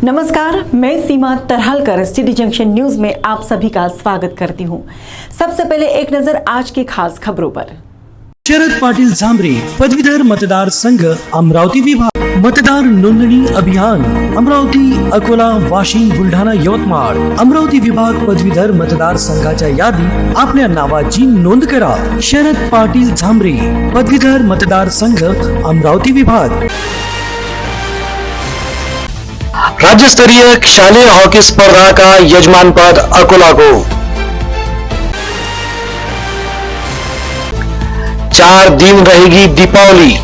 नमस्कार, मैं सीमा तरहलकर city junction news में आप सभी का स्वागत करती हूं। सबसे पहले एक नजर आज की खास खबरों पर। शरद पाटील झांबरे पदवीधर मतदार संघ अमरावती विभाग मतदार नोंदणी अभियान अमरावती, अकोला, वाशिम, बुलढाणा, यवतमाळ अमरावती विभाग पदवीधर मतदार संघाच्या यादी आपल्या नावाची नोंद करा। शरद पाटील झांबरे पदवीधर मतदार संघ अमरावती विभाग। राज्य स्तरीय शालेय हॉकी स्पर्धा का यजमान पद अकोला को। 4 दिन रहेगी दीपावली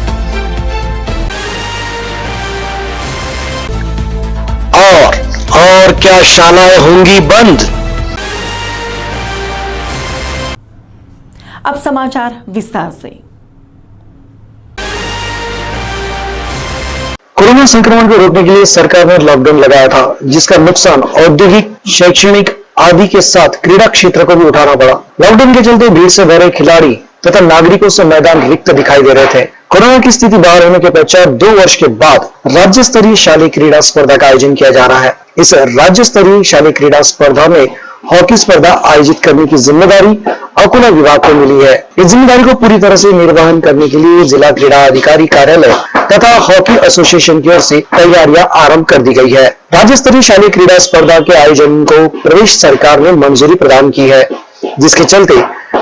और क्या शालाएं होंगी बंद। अब समाचार विस्तार से। कोरोना संक्रमण को रोकने के लिए सरकार ने लॉकडाउन लगाया था, जिसका नुकसान औद्योगिक, शैक्षणिक आदि के साथ क्रीड़ा क्षेत्र को भी उठाना पड़ा। लॉकडाउन के चलते भीड़ से भरे खिलाड़ी तथा नागरिकों से मैदान रिक्त दिखाई दे रहे थे। कोरोना की स्थिति बाहर होने के पश्चात 2 वर्ष के बाद राज्य स्तरीय शालेय क्रीड़ा स्पर्धा का आयोजन किया जा रहा है। इस राज्य स्तरीय शालेय क्रीड़ा स्पर्धा में हॉकी स्पर्धा आयोजित करने की जिम्मेदारी अकोला विभाग को मिली है। इस जिम्मेदारी को पूरी तरह से निर्वहन करने के लिए जिला क्रीड़ा अधिकारी कार्यालय तथा हॉकी एसोसिएशन की ओर से तैयारियां आरंभ कर दी गई है। राज्य स्तरीय शालेय क्रीड़ा स्पर्धा के आयोजन को प्रदेश सरकार ने मंजूरी प्रदान की है, जिसके चलते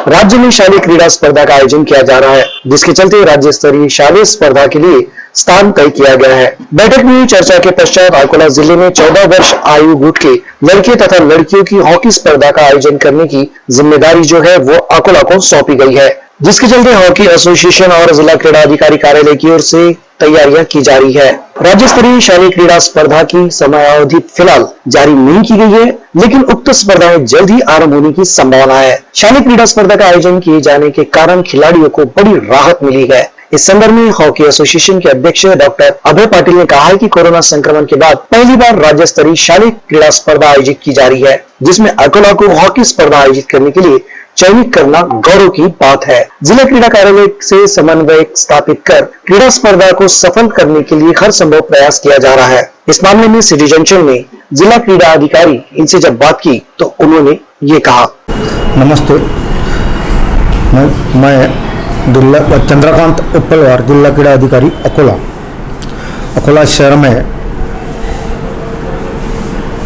राज्य में शालेय क्रीड़ा स्पर्धा का आयोजन किया जा रहा है, जिसके चलते राज्य स्तरीय शालेय स्पर्धा के लिए स्थान तय किया गया है। बैठक में हुई चर्चा के पश्चात अकोला जिले में 14 वर्ष आयु गुट के लड़के तथा लड़कियों की हॉकी स्पर्धा का आयोजन करने की जिम्मेदारी जो है वो अकोला को सौंपी गई है, जिसके चलते हॉकी एसोसिएशन और जिला क्रीड़ा अधिकारी कार्यालय की ओर से तैयारियां की जा रही है। राज्य स्तरीय शालेय क्रीड़ा स्पर्धा की समयावधि फिलहाल जारी नहीं की गई है, लेकिन उक्त स्पर्धाएं जल्द ही आरंभ होने की संभावना है। शालेय क्रीड़ा स्पर्धा का आयोजन किए जाने के कारण खिलाड़ियों को बड़ी राहत मिली है। इस संदर्भ में हॉकी एसोसिएशन के अध्यक्ष डॉक्टर अभय पाटिल ने कहा है कि कोरोना संक्रमण के बाद पहली बार राज्य स्तरीय शालेय क्रीड़ा स्पर्धा आयोजित की जा रही है, जिसमें अकोला को हॉकी स्पर्धा आयोजित करने के लिए चयनित करना गौरव की बात है। जिला क्रीड़ा कार्यालय से समन्वय स्थापित कर क्रीड़ा स्पर्धा को सफल करने के लिए हर संभव प्रयास किया जा रहा है। इस मामले में सिटी जंक्शन में जिला क्रीड़ा अधिकारी इनसे जब बात की तो उन्होंने ये कहा। नमस्ते, मैं चंद्रकांत उप्पलवार, जिला क्रीड़ा अधिकारी अकोला शहर में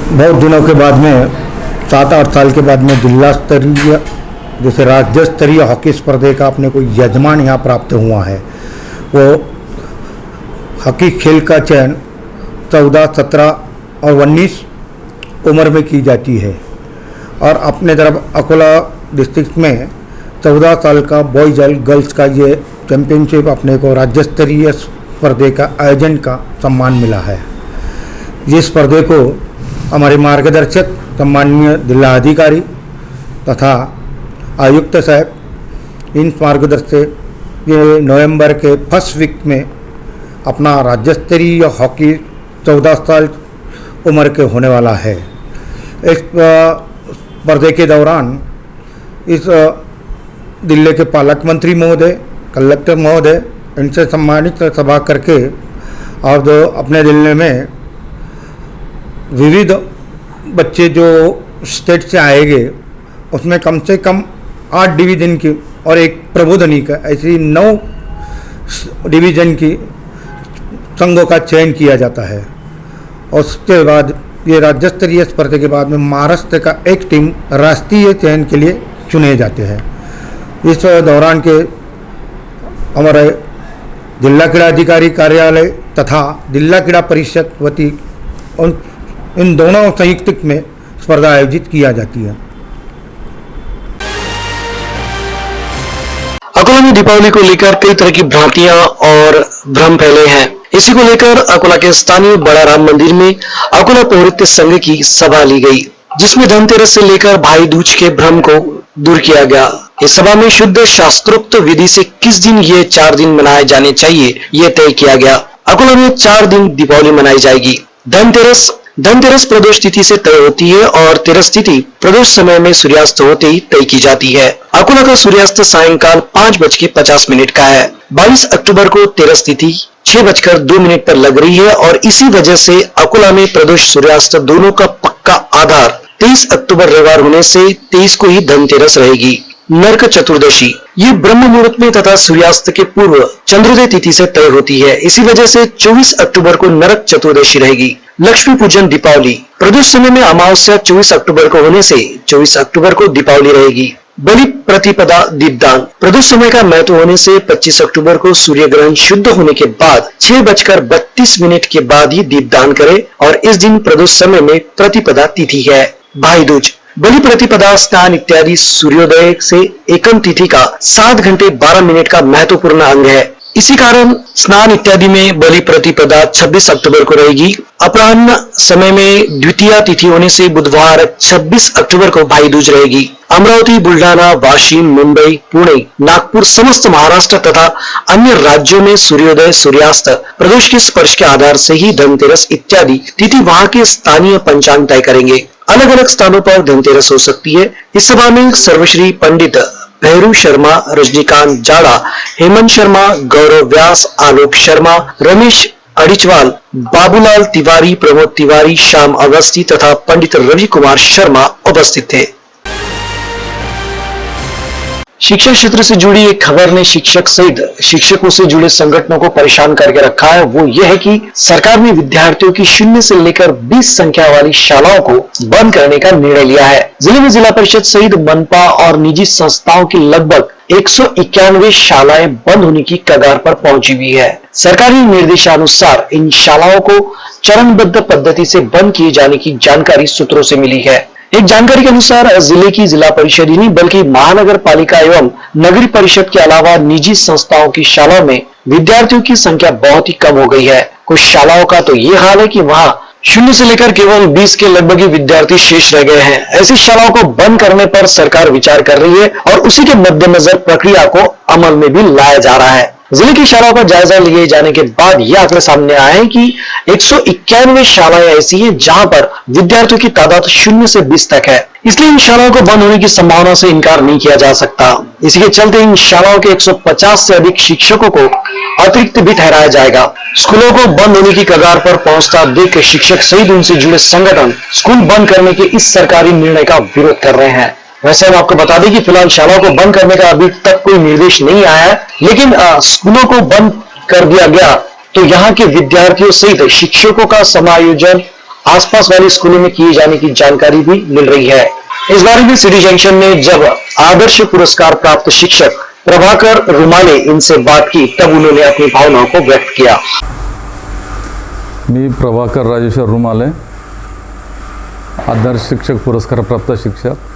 बहुत दिनों के बाद में 7-8 साल के बाद में जिला स्तरीय जैसे राज्य स्तरीय हॉकी स्पर्धा का अपने को यजमान यहाँ प्राप्त हुआ है। वो हॉकी खेल का चयन 14, 17 और 19 उम्र में की जाती है और अपने तरफ अकोला डिस्ट्रिक्ट में 14 साल का बॉयज और गर्ल्स का ये चैंपियनशिप अपने को राज्य स्तरीय स्पर्धा का आयोजन का सम्मान मिला है। ये स्पर्धा को हमारे मार्गदर्शक सम्माननीय जिला अधिकारी तथा आयुक्त साहब इन मार्गदर्शक ये नवंबर के फर्स्ट वीक में अपना राज्य स्तरीय हॉकी 14 साल उम्र के होने वाला है। इस स्पर्धा के दौरान इस जिले के पालक मंत्री महोदय, कलेक्टर महोदय इनसे सम्मानित सभा करके और जो अपने जिले में विविध बच्चे जो स्टेट से आएंगे उसमें कम से कम 8 डिवीजन की और एक प्रबोधनी का ऐसी 9 डिवीजन की संघों का चयन किया जाता है। और उसके बाद ये राज्य स्तरीय स्पर्धा के बाद में महाराष्ट्र का एक टीम राष्ट्रीय चयन के लिए चुने जाते हैं। इस दौरान के हमारे जिला क्रीड़ा अधिकारी कार्यालय तथा जिला क्रीड़ा परिषद वती इन दोनों संयुक्त में स्पर्धा आयोजित किया जाती है। अकोला में दीपावली को लेकर कई तरह की भ्रांतियां और भ्रम फैले हैं। इसी को लेकर अकोला के स्थानीय बड़ा राम मंदिर में अकोला पौरोहित्य संघ की सभा ली गई, जिसमें धनतेरस से लेकर भाई दूज के भ्रम को दूर किया गया। इस सभा में शुद्ध शास्त्रोक्त विधि से किस दिन ये 4 दिन मनाए जाने चाहिए, ये तय किया गया। अकोला में 4 दिन दीपावली मनाई जाएगी। धनतेरस धनतेरस प्रदोष तिथि से तय होती है और तेरस तिथि प्रदोष समय में सूर्यास्त होते ही तय की जाती है। अकोला का सूर्यास्त सायंकाल 5:50 का है। 22 अक्टूबर को तेरस तिथि 6:02 पर लग रही है और इसी वजह से अकोला में प्रदोष सूर्यास्त दोनों का पक्का आधार 23 अक्टूबर रविवार होने से 23 को ही धनतेरस रहेगी। नरक चतुर्दशी ये ब्रह्म मुहूर्त में तथा सूर्यास्त के पूर्व चंद्रोदय तिथि से तय होती है। इसी वजह से 24 अक्टूबर को नरक चतुर्दशी रहेगी। लक्ष्मी पूजन दीपावली प्रदोष समय में अमावस्या 24 अक्टूबर को होने से 24 अक्टूबर को दीपावली रहेगी। बलि प्रतिपदा दीपदान प्रदोष समय का महत्व होने से 25 अक्टूबर को सूर्य ग्रहण शुद्ध होने के बाद 6:32 के बाद ही दीपदान करें और इस दिन प्रदोष समय में प्रतिपदा तिथि है। भाई दूज बलि प्रतिपदा स्नान इत्यादि सूर्योदय से एकम तिथि का 7 घंटे 12 मिनट का महत्वपूर्ण अंग है। इसी कारण स्नान इत्यादि में बलि प्रतिपदा 26 अक्टूबर को रहेगी। अपराह्न समय में द्वितीय तिथि होने से बुधवार 26 अक्टूबर को भाई दूज रहेगी। अमरावती, बुल्ढाना, वाशिम, मुंबई, पुणे, नागपुर, समस्त महाराष्ट्र तथा अन्य राज्यों में सूर्योदय सूर्यास्त प्रदोष के स्पर्श के आधार से ही धनतेरस इत्यादि तिथि वहां के स्थानीय पंचांग तय करेंगे। अलग अलग स्थानों पर धनतेरस हो सकती है। इस सभा में सर्वश्री पंडित भैरू शर्मा, रजनीकांत जाड़ा, हेमंत शर्मा, गौरव व्यास, आलोक शर्मा, रमेश अडिचवाल, बाबूलाल तिवारी, प्रमोद तिवारी, श्याम अवस्थी तथा पंडित रवि कुमार शर्मा उपस्थित थे। शिक्षा क्षेत्र से जुड़ी एक खबर ने शिक्षक सहित शिक्षकों से जुड़े संगठनों को परेशान करके रखा है। वो ये है कि सरकार ने विद्यार्थियों की 0 से लेकर 20 संख्या वाली शालाओं को बंद करने का निर्णय लिया है। जिले में जिला परिषद सहित मनपा और निजी संस्थाओं की लगभग 191 शालाएं बंद होने की कगार पर पहुंची हुई है। सरकारी निर्देशानुसार इन शालाओं को चरणबद्ध पद्धति से बंद किए जाने की जानकारी सूत्रों से मिली है। एक जानकारी के अनुसार जिले की जिला परिषद ही नहीं बल्कि महानगर पालिका एवं नगरीय परिषद के अलावा निजी संस्थाओं की शालाओं में विद्यार्थियों की संख्या बहुत ही कम हो गई है। कुछ शालाओं का तो ये हाल है कि वहां 0 से लेकर केवल 20 के लगभग ही विद्यार्थी शेष रह गए हैं। ऐसी शालाओं को बंद करने पर सरकार विचार कर रही है और उसी के मद्देनजर प्रक्रिया को अमल में भी लाया जा रहा है। जिले की शालाओं का जायजा लिए जाने के बाद यह आंकड़े सामने आए हैं कि 191 शालाएं ऐसी हैं जहां पर विद्यार्थियों की तादाद 0 से 20 तक है। इसलिए इन शालाओं को बंद होने की संभावना से इनकार नहीं किया जा सकता। इसी के चलते इन शालाओं के 150 से अधिक शिक्षकों को अतिरिक्त भी ठहराया जाएगा। स्कूलों को बंद होने की कगार पर पहुंचता देख शिक्षक सहित उनसे जुड़े संगठन स्कूल बंद करने के इस सरकारी निर्णय का विरोध कर रहे हैं। वैसे हम आपको बता दें कि फिलहाल शालाओं को बंद करने का अभी तक कोई निर्देश नहीं आया है, लेकिन स्कूलों को बंद कर दिया गया तो यहाँ के विद्यार्थियों सहित शिक्षकों का समायोजन आसपास वाले स्कूलों में किए जाने की जानकारी भी मिल रही है। इस बारे में सिटी जंक्शन में जब आदर्श पुरस्कार प्राप्त शिक्षक प्रभाकर रुमाले इनसे बात की तब उन्होंने अपनी भावनाओं को व्यक्त किया। मी प्रभाकर राजेश्वर रुमाले, आदर्श शिक्षक पुरस्कार प्राप्त शिक्षक।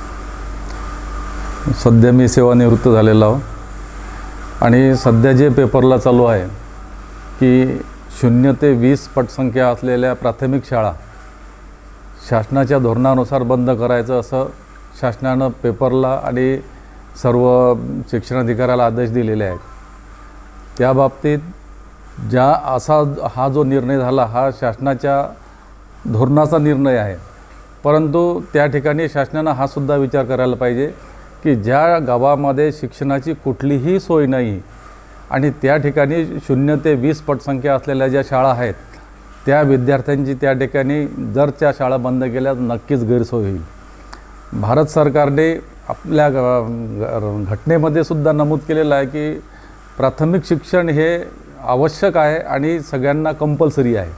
सध्या मी सेवानिवृत्त झालेलो आहो आणि सध्या जे पेपरला चालू आहे की 0 ते 20 पटसंख्या असलेल्या प्राथमिक शाळा शासनाच्या धोरणानुसार बंद करायचं असं शासनानं पेपरला आणि सर्व शिक्षणाधिकाऱ्याला आदेश दिलेले आहेत। त्या बाबतीत हा जो निर्णय झाला हा शासनाच्या धोरणाचा निर्णय आहे, परंतु त्या ठिकाणी शासनानं हा सुद्धा विचार करायला पाहिजे की ज्या गावामध्ये शिक्षणाची कुठलीही सोय नाही आणि त्या ठिकाणी 0 ते 20 पटसंख्या असलेल्या ज्या शाळा आहेत त्या विद्यार्थ्यांची त्या ठिकाणी जर त्या शाळा बंद केल्या नक्कीच गैरसोय होईल। भारत सरकारने आपल्या घटनेमध्ये सुद्धा नमूद केलेलं आहे की प्राथमिक शिक्षण हे आवश्यक आहे आणि सगळ्यांना कंपल्सरी आहे,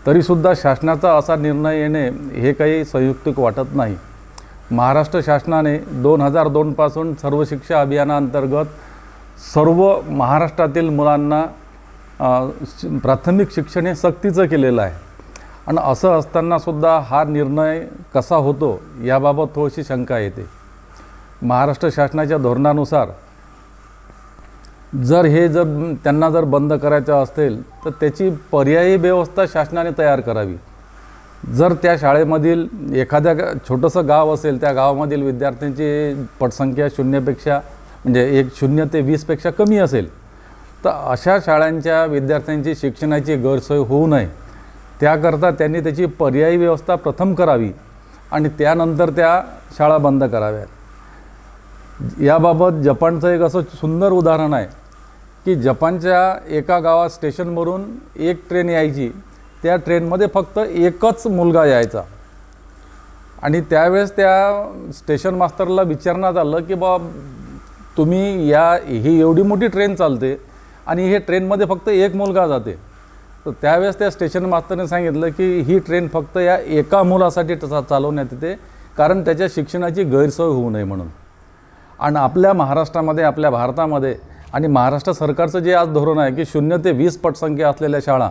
तरीसुद्धा शासनाचा असा निर्णय येणे हे काही संयुक्तिक वाटत नाही। महाराष्ट्र शासनाने 2002 पासून सर्व शिक्षा अभियानाअंतर्गत सर्व महाराष्ट्रातील मुलांना प्राथमिक शिक्षण हे सक्तीचं केलेलं आहे आणि असं असतानासुद्धा हा निर्णय कसा होतो याबाबत थोडीशी शंका येते। महाराष्ट्र शासनाच्या धोरणानुसार जर त्यांना बंद करायचं असेल तर त्याची पर्यायी व्यवस्था शासनाने तयार करावी। जर त्या शाळेमधील एखाद्या छोटंसं गाव असेल त्या गावामधील विद्यार्थ्यांची पटसंख्या 0 पेक्षा म्हणजे 0 ते 20 पेक्षा कमी असेल तर अशा शाळांच्या विद्यार्थ्यांची शिक्षणाची गैरसोय होऊ नये त्याकरता त्यांनी त्याची पर्यायी व्यवस्था प्रथम करावी आणि त्यानंतर त्या शाळा बंद कराव्यात। याबाबत जपानचं एक असं सुंदर उदाहरण आहे की जपानच्या एका गावात स्टेशनवरून एक ट्रेन यायची, त्या ट्रेनमध्ये फक्त एकच मुलगा यायचा आणि त्यावेळेस त्या स्टेशन मास्टरला विचारण्यात आलं की बा तुम्ही ही एवढी मोठी ट्रेन चालते आणि हे ट्रेनमध्ये फक्त एक मुलगा जाते। तर त्यावेळेस त्या स्टेशन मास्टरने सांगितलं की ही ट्रेन फक्त या एका मुलासाठी चालवण्यात येते, कारण त्याच्या शिक्षणाची गैरसोय होऊ नये म्हणून। आणि आपल्या महाराष्ट्रामध्ये, आपल्या भारतामध्ये आणि महाराष्ट्र सरकारचं जे आज धोरण आहे की 0 ते 20 पटसंख्या असलेल्या शाळा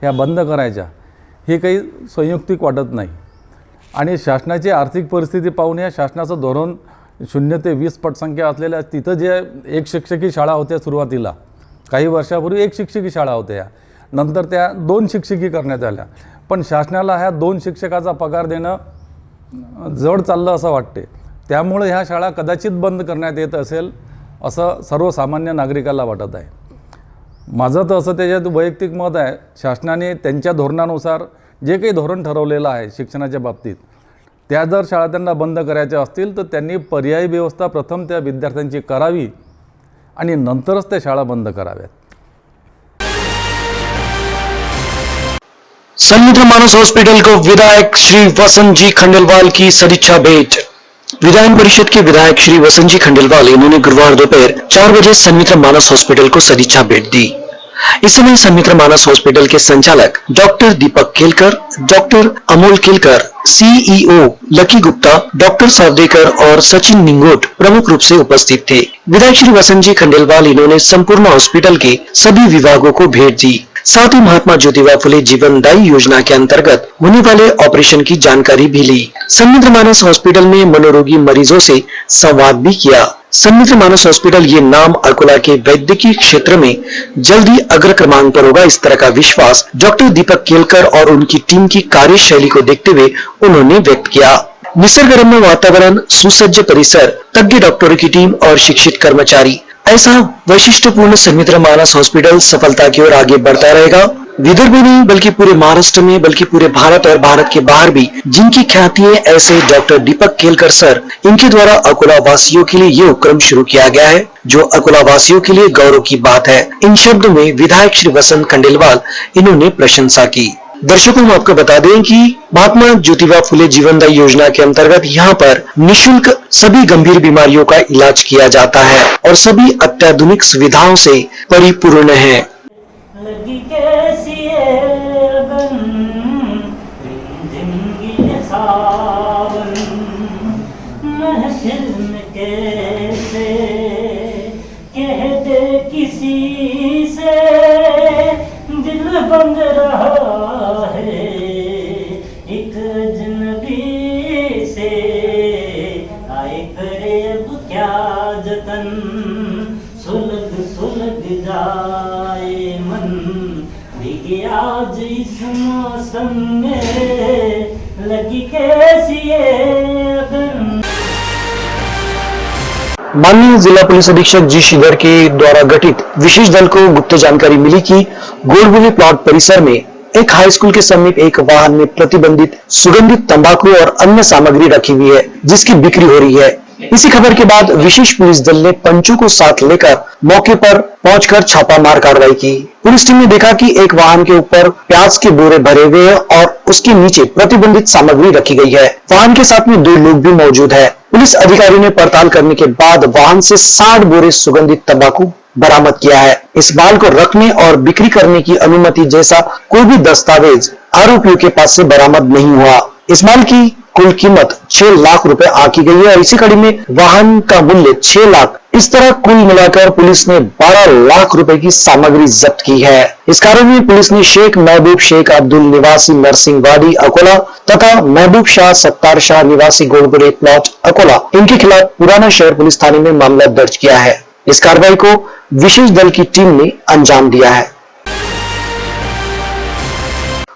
ह्या बंद करायच्या, हे काही संयुक्तिक वाटत नाही। आणि शासनाची आर्थिक परिस्थिती पाहून या शासनाचं धोरण 0 ते 20 पटसंख्या असलेल्या तिथं जे एक शिक्षकी शाळा होत्या सुरुवातीला, काही वर्षापूर्वी एक शिक्षकी शाळा होत्या, नंतर त्या 2 शिक्षकी करण्यात आल्या, पण शासनाला ह्या 2 शिक्षकाचा पगार देणं जड चाललं असं वाटते। त्यामुळे ह्या शाळा कदाचित बंद करण्यात येत असेल असं सर्वसामान्य नागरिकाला वाटत आहे। माझं तर असं त्याच्यात वैयक्तिक मत आहे, शासनाने त्यांच्या धोरणानुसार जे काही धोरण ठरवलेलं आहे शिक्षणाच्या बाबतीत, त्या जर शाळा त्यांना बंद करायच्या असतील तर त्यांनी पर्यायी व्यवस्था प्रथम त्या विद्यार्थ्यांची करावी आणि नंतरच त्या शाळा बंद कराव्यात। संमित्र मानस हॉस्पिटल को विधायक श्री वसंत जी खंडेलवाल की सदिच्छा भेंट। विधान परिषद के विधायक श्री वसंत जी खंडेलवाल इन्होंने गुरुवार दोपहर 4 बजे संमित्र मानस हॉस्पिटल को सदिच्छा भेंट दी। इस समय संमित्र मानस हॉस्पिटल के संचालक doctor Deepak Kelkar, doctor Amol Kelkar, CEO Lucky Gupta, doctor Savdekar और सचिन निंगोट प्रमुख रूप से उपस्थित थे। विधायक श्री वसंत जी खंडेलवाल इन्होंने संपूर्ण हॉस्पिटल के सभी विभागों को भेंट दी। साथ ही महात्मा ज्योतिबा फुले जीवनदायी योजना के अंतर्गत होने वाले ऑपरेशन की जानकारी भी ली। संमित्र मानस हॉस्पिटल में मनोरोगी मरीजों से संवाद भी किया। संमित्र मानस हॉस्पिटल ये नाम अकोला के वैद्यकीय क्षेत्र में जल्दी अग्र क्रमांक पर होगा, इस तरह का विश्वास डॉक्टर दीपक केलकर और उनकी टीम की कार्यशैली को देखते हुए उन्होंने व्यक्त किया। निसर्गरम्य वातावरण, सुसज्ज परिसर, तज्ञ डॉक्टरों की टीम और शिक्षित कर्मचारी, ऐसा वैशिष्ट्यपूर्ण संमित्र मानस हॉस्पिटल सफलता की ओर आगे बढ़ता रहेगा। विदर्भ में नहीं बल्कि पूरे महाराष्ट्र में, बल्कि पूरे भारत और भारत के बाहर भी जिनकी ख्याति है, ऐसे डॉक्टर दीपक केलकर सर, इनके द्वारा अकोला वासियों के लिए ये उपक्रम शुरू किया गया है, जो अकोला वासियों के लिए गौरव की बात है। इन शब्दों में विधायक श्री वसंत खंडेलवाल इन्होंने प्रशंसा की। दर्शकों, हम आपको बता दें कि महात्मा ज्योतिबा फुले जीवनदायी योजना के अंतर्गत यहाँ पर निःशुल्क सभी गंभीर बीमारियों का इलाज किया जाता है और सभी अत्याधुनिक सुविधाओं से परिपूर्ण है। लगी कैसी है लगन, जिंदगी में सावन, महफिल में कैसे कह दे किसी से, दिल बंद रहा है एक अजनबी से, आए करे अब क्या जतन, सुलग सुलग जाए मन, भीगे आज इस मौसम में, लगी कैसी है अगन। माननीय जिला पुलिस अधीक्षक जी श्रीधर के द्वारा गठित विशेष दल को गुप्त जानकारी मिली कि गोलबुली प्लॉट परिसर में एक हाई स्कूल के समीप एक वाहन में प्रतिबंधित सुगंधित तंबाकू और अन्य सामग्री रखी हुई है, जिसकी बिक्री हो रही है। इसी खबर के बाद विशेष पुलिस दल ने पंचों को साथ लेकर मौके पर पहुंचकर छापामार कार्रवाई की। पुलिस टीम ने देखा कि एक वाहन के ऊपर प्याज के बोरे भरे हुए हैं और उसके नीचे प्रतिबंधित सामग्री रखी गई है। वाहन के साथ में 2 लोग भी मौजूद है। पुलिस अधिकारी ने पड़ताल करने के बाद वाहन से 60 बोरे सुगंधित तंबाकू बरामद किया है। इस माल को रखने और बिक्री करने की अनुमति जैसा कोई भी दस्तावेज आरोपियों के पास से बरामद नहीं हुआ। इस माल की कुल कीमत 6 लाख रुपए आंकी गई है और इसी कड़ी में वाहन का मूल्य 6 लाख। इस तरह कुल मिलाकर पुलिस ने 12 लाख रुपए की सामग्री जब्त की है। इस कार्य में पुलिस ने शेख महबूब शेख अब्दुल निवासी नरसिंहवाड़ी अकोला तथा महबूब शाह सत्तार शाह निवासी गोलबुरे प्लॉट अकोला, इनके खिलाफ पुराना शहर पुलिस थाने में मामला दर्ज किया है। इस कार्रवाई को विशेष दल की टीम ने अंजाम दिया है।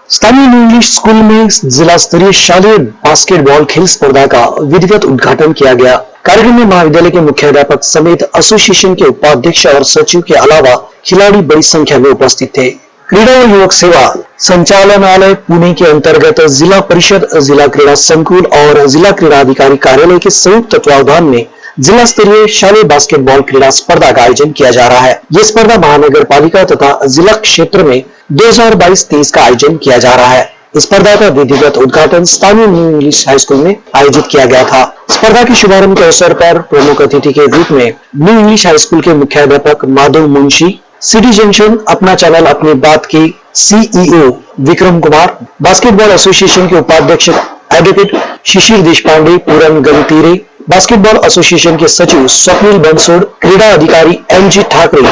स्थानीय इंग्लिश स्कूल में जिला स्तरीय शालेय बास्केटबॉल खेल स्पर्धा का विधिवत उद्घाटन किया गया। कार्यक्रम में महाविद्यालय के मुख्याध्यापक समेत एसोसिएशन के उपाध्यक्ष और सचिव के अलावा खिलाड़ी बड़ी संख्या में उपस्थित थे। क्रीडा व युवक सेवा संचालनालय पुणे के अंतर्गत जिला परिषद, जिला क्रीड़ा संकुल और जिला क्रीड़ा अधिकारी कार्यालय के संयुक्त तत्वावधान में जिला स्तरीय शालेय बास्केटबॉल क्रीड़ा स्पर्धा का आयोजन किया जा रहा है। यह स्पर्धा महानगर पालिका तथा जिला क्षेत्र में 2022-23 का आयोजन किया जा रहा है। इस स्पर्धा का विधिवत उद्घाटन स्थानीय न्यू इंग्लिश हाई स्कूल में आयोजित किया गया था। स्पर्धा के शुभारंभ के अवसर पर प्रमुख अतिथि के रूप में न्यू इंग्लिश हाई स्कूल के मुख्याध्यापक माधव मुंशी, सिटी जंक्शन अपना चैनल अपनी बात की CEO Vikram Kumar, basketball association के उपाध्यक्ष एडवोकेट शिशिर देशपांडे, पूरन गंगतीरे, बास्केटबॉल एसोसिएशन के सचिव स्वप्निल बंसोड़, क्रीड़ा अधिकारी एमजी ठाकरे,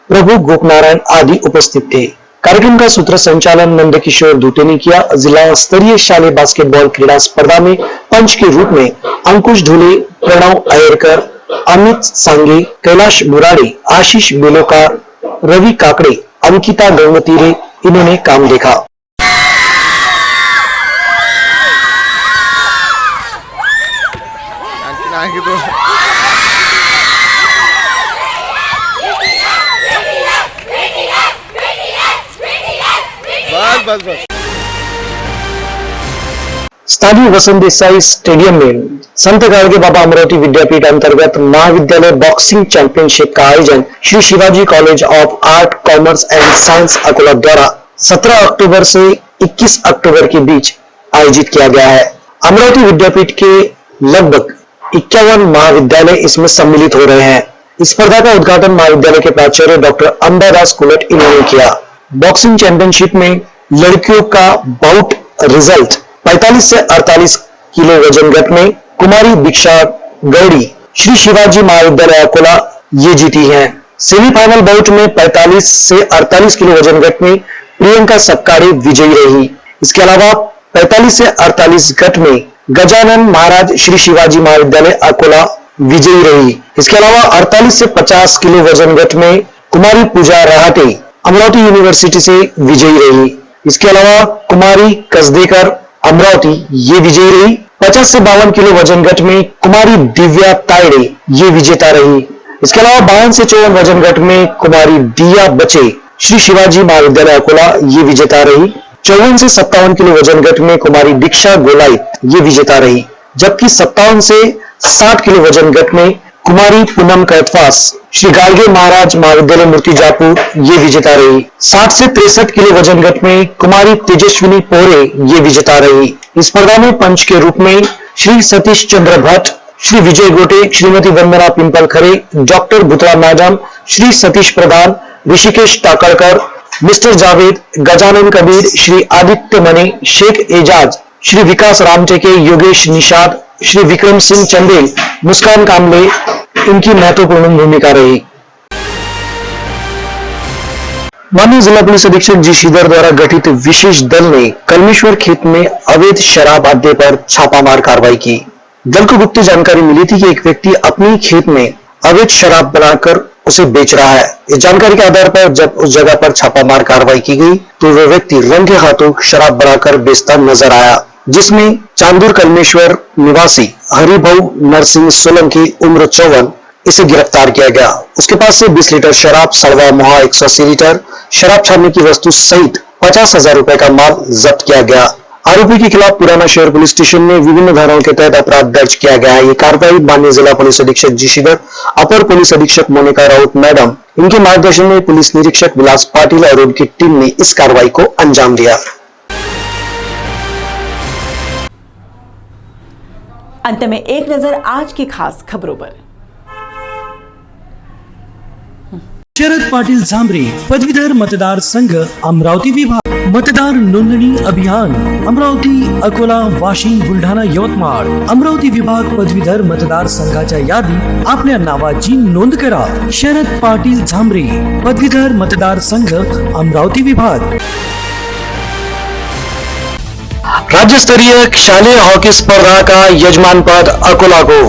प्रभु गोपनारायण आदि उपस्थित थे। कार्यक्रम का सूत्र संचालन नंदकिशोर दूते ने किया। जिला स्तरीय शालेय बास्केटबॉल क्रीड़ा स्पर्धा में पंच के रूप में अंकुश धुले, प्रणव अयरकर, अमित सांगे, कैलाश मुरारी, आशीष बेलोकार, रवि काकड़े, अंकिता गंगतीरे इन्होंने काम देखा। स्थानीय वसंत देसाई स्टेडियम में संत गाडगे बाबा अमरावती विद्यापीठ अंतर्गत महाविद्यालय बॉक्सिंग चैंपियनशिप का आयोजन Shri Shivaji college of art, commerce and science Akola द्वारा 17 अक्टूबर से 21 अक्टूबर के बीच आयोजित किया गया है। अमरावती विद्यापीठ के लगभग 51 महाविद्यालय इसमें सम्मिलित हो रहे हैं। इस स्पर्धा का उद्घाटन महाविद्यालय के प्राचार्य डॉक्टर अंबादास कुलट इन्होंने किया। बॉक्सिंग चैंपियनशिप में लड़कियों का बाउट रिजल्ट 45 से 48 किलो वजन गट में कुमारी दीक्षा गौड़ी श्री शिवाजी महाविद्यालय अकोला ये जीती हैं। सेमीफाइनल बाउट में 45 से 48 किलो वजन गट में प्रियंका सपकारे विजयी रही। इसके अलावा 45 से 48 गट में गजानन महाराज श्री शिवाजी महाविद्यालय अकोला विजयी रही। इसके अलावा 48 से 50 किलो वजन गट में कुमारी पूजा रहाटे अमरावती यूनिवर्सिटी से विजयी रही। इसके अलावा कुमारी कसदेकर अमरावती ये विजयी रही। 50 से 52 किलो वजन गट में कुमारी दिव्या तायड़े ये विजेता रही। इसके अलावा 52 से 54 वजन गट में कुमारी दिया बचे श्री शिवाजी महाविद्यालय अकोला ये विजेता रही। 54 से 57 किलो वजन गट में कुमारी दीक्षा गोलाइत ये विजेता रही। जबकि 57 से 60 किलो वजन गट में कुमारी पूनम कैटवास श्री गाडगे महाराज महाविद्यालय मूर्तिजापुर ये विजेता रही। 60 से 63 किलो वजन गट में कुमारी तेजस्विनी पोरे ये विजेता रही। इस स्पर्धा में पंच के रूप में श्री सतीश चंद्र भट्ट, श्री विजय गोटे, श्रीमती वंदना पिंपल खरे, डॉक्टर भुतरा मैडम, श्री सतीश प्रधान, ऋषिकेश टाकड़कर, मिस्टर जावेद, गजानन कबीर, श्री आदित्य मने, शेख एजाज, श्री विकास रामटेके, योगेश निषाद, श्री विक्रम सिंह चंदेल, मुस्कान कामले इनकी महत्वपूर्ण भूमिका रही। माननीय जिला पुलिस अधीक्षक जी श्रीधर द्वारा गठित विशेष दल ने कलमेश्वर खेत में अवैध शराब अड्डे पर छापामार कार्रवाई की। दल को गुप्त जानकारी मिली थी कि एक व्यक्ति अपने खेत में अवैध शराब बनाकर उसे बेच रहा है। इस जानकारी के आधार पर जब उस जगह पर छापामार कार्रवाई की गई तो वह व्यक्ति रंगे हाथों शराब बनाकर बेचता नजर आया, जिसमें चांदूर कलमेश्वर निवासी हरिभाऊ नरसिंह सोलंकी उम्र 54 इसे गिरफ्तार किया गया। उसके पास से 20 लीटर शराब, सड़वा मोहा 180 लीटर शराब छानने की वस्तु सहित 50,000 रुपए का माल जब्त किया गया। आरोपी के खिलाफ पुराना शहर पुलिस स्टेशन में विभिन्न धाराओं के तहत अपराध दर्ज किया गया है। ये कार्रवाई माननीय जिला पुलिस अधीक्षक जी श्रीधर, अपर पुलिस अधीक्षक मोनिका राउत मैडम, इनके मार्गदर्शन में पुलिस निरीक्षक विलास पाटिल और उनकी टीम ने इस कार्रवाई को अंजाम दिया। अंत में एक नजर आज की खास खबरों पर। शरद पाटील झांबरे पदवीधर मतदार संघ अमरावती विभाग मतदार नोंदणी अभियान अमरावती, अकोला, वाशिम, बुलढाणा, यवतमाळ अमरावती विभाग पदवीधर मतदार संघाच्या यादीत आपल्या नावाची नोंद करा। शरद पाटील झांबरे पदवीधर मतदार संघ अमरावती विभाग। राज्य स्तरीय शालेय हॉकी स्पर्धा का यजमान पद अकोला को।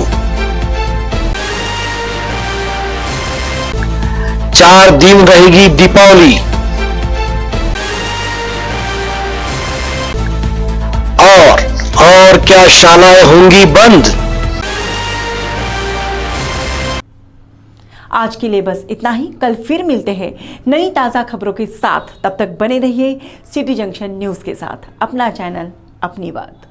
4 दिन रहेगी दीपावली और क्या शालाएं होंगी बंद। आज के लिए बस इतना ही। कल फिर मिलते हैं नई ताज़ा खबरों के साथ। तब तक बने रहिए सिटी जंक्शन न्यूज़ के साथ। अपना चैनल, अपनी बात।